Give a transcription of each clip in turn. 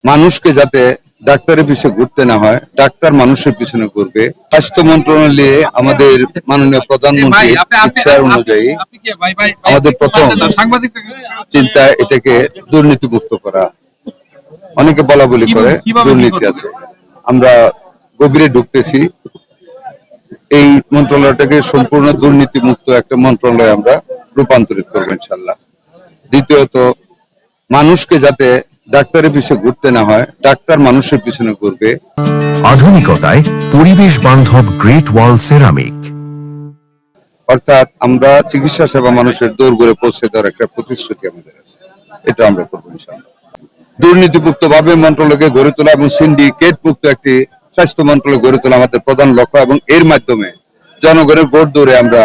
মানুষকে যাতে ডাক্তারের পিছনে ঘুরতে না হয়, ডাক্তার মানুষের পিছনে ঘুরবে। স্বাস্থ্য মন্ত্রণালয়ে আমাদের মাননীয় প্রধানমন্ত্রীর ইচ্ছা অনুযায়ী আমাদের প্রথম চিন্তা এটাকে দুর্নীতিমুক্ত করা। অনেকে বলা বলি করে দুর্নীতি আছে, আমরা গভীরে ঢুকতেছি। এই মন্ত্রণালয়টাকে সম্পূর্ণ দুর্নীতিমুক্ত একটা মন্ত্রণালয়ে আমরা রূপান্তরিত করবো ইনশাল্লাহ। দ্বিতীয়ত, মানুষকে যাতে ডাক্তারের পিছনে ঘুরতে না হয়, ডাক্তার মানুষের পিছনে ঘুরবে। আধুনিকতায় পরিবেশ বান্ধব গ্রেট ওয়াল সেরামিক, অর্থাৎ আমরা চিকিৎসা সেবা মানুষের দোরগোড়ায় পৌঁছে দেওয়ার একটা প্রতিশ্রুতি আমাদের আছে, এটা আমরা করবো ইনশাআল্লাহ। দুর্নীতিমুক্ত ভাবে মন্ত্রণালয়কে গড়ে তোলা এবং সিন্ডিকেট মুক্ত একটি স্বাস্থ্য মন্ত্রণালয় গড়ে তোলা আমাদের প্রধান লক্ষ্য, এবং এর মাধ্যমে জনগণের ভোট দৌড়ে আমরা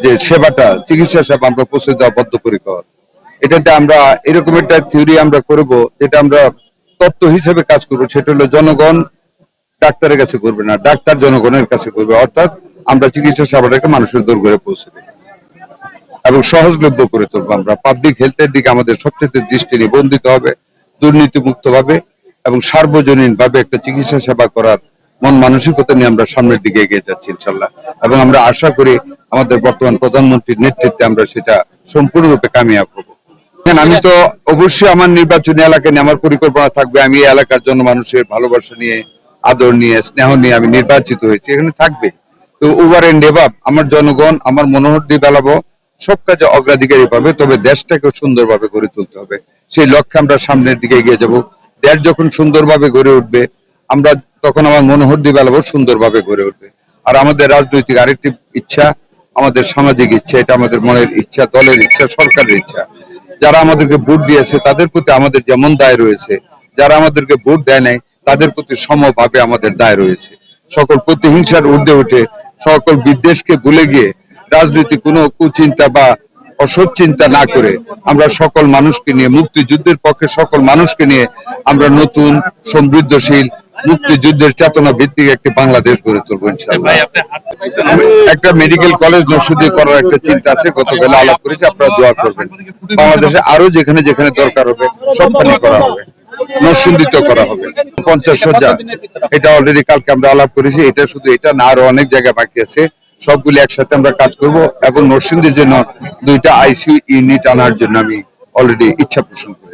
যে সেবাটা, চিকিৎসা সেবা আমরা পৌঁছে দেওয়া বদ্ধপরিকর। এটাতে আমরা এরকম একটা থিওরি আমরা করব, যেটা আমরা তত্ত্ব হিসেবে কাজ করবো। সেটা হলো জনগণ ডাক্তারের কাছে করবে না, ডাক্তার জনগণের কাছে করবে। অর্থাৎ আমরা চিকিৎসা সেবাটাকে মানুষের দোরগোড়ায় পৌঁছে দেব এবং সহজলভ্য করে তুলবো। আমরা পাবলিক হেলথের দিকে আমাদের সবচেয়ে দৃষ্টি নিবন্ধিত হবে, দুর্নীতিমুক্ত ভাবে এবং সার্বজনীন ভাবে একটা চিকিৎসা সেবা করার মন মানসিকতা নিয়ে আমরা সামনের দিকে এগিয়ে যাচ্ছি ইনশাল্লাহ। এবং আমরা আশা করি আমাদের বর্তমান প্রধানমন্ত্রীর নেতৃত্বে আমরা সেটা সম্পূর্ণরূপে কামিয়াব হব। আমি তো অবশ্যই আমার নির্বাচনী এলাকা নিয়ে আমার পরিকল্পনা থাকবে। আমি এই এলাকার জন্য মানুষের ভালোবাসা নিয়ে, আদর নিয়ে, স্নেহ নিয়ে আমি নির্বাচিত হয়েছি, এখানে থাকবে। তো ওভার এন্ড এভাব আমার জনগণ আমার মনোহর দিয়ে বেলাবো, সব কাজে অগ্রাধিকারই পাবে। তবে দেশটাকে সুন্দরভাবে গড়ে তুলতে হবে, সেই লক্ষ্যে আমরা সামনের দিকে এগিয়ে যাব। দেশ যখন সুন্দরভাবে গড়ে উঠবে, আমরা তখন আমার মনোহর দিয়ে বেলাবো সুন্দরভাবে গড়ে উঠবে। আর আমাদের রাজনৈতিক আরেকটি ইচ্ছা, আমাদের সামাজিক ইচ্ছা, এটা আমাদের মনের ইচ্ছা, দলের ইচ্ছা, সরকারের ইচ্ছা। যারা আমাদেরকে ভোট দিয়েছে তাদের প্রতি আমাদের যেমন দায় রয়েছে, যারা আমাদেরকে ভোট দেয় নাই তাদের প্রতি সমভাবে আমাদের দায় রয়েছে। সকল প্রতিহিংসার ঊর্ধ্বে উঠে, সকল বিদ্বেষকে ভুলে গিয়ে, রাজনৈতিক কোনো কুচিন্তা বা অসৎ চিন্তা না করে আমরা সকল মানুষকে নিয়ে, মুক্তিযুদ্ধের পক্ষে সকল মানুষকে নিয়ে আমরা নতুন সমৃদ্ধশীল মুক্তিযুদ্ধের চেতনা ভিত্তিক একটি বাংলাদেশ গড়ে তুলবো ইনশাআল্লাহ। একটা মেডিকেল কলেজ নরসিংদী করার একটা চিন্তা আছে, গতকাল আলাপ করেছি, আপনারা দোয়া করবেন। বাংলাদেশে আরো যেখানে যেখানে দরকার হবে সবখানে করা হবে, নরসিংদীতে করা হবে। 50 শয্যা, এটা অলরেডি কালকে আমরা আলাপ করেছি। এটা শুধু এটা না, আরো অনেক জায়গায় বাকি আছে, সবগুলি একসাথে আমরা কাজ করব। এবং নরসিংদীর জন্য 2টা আইসিইউ ইউনিট আনার জন্য আমি অলরেডি ইচ্ছা পোষণ করছি।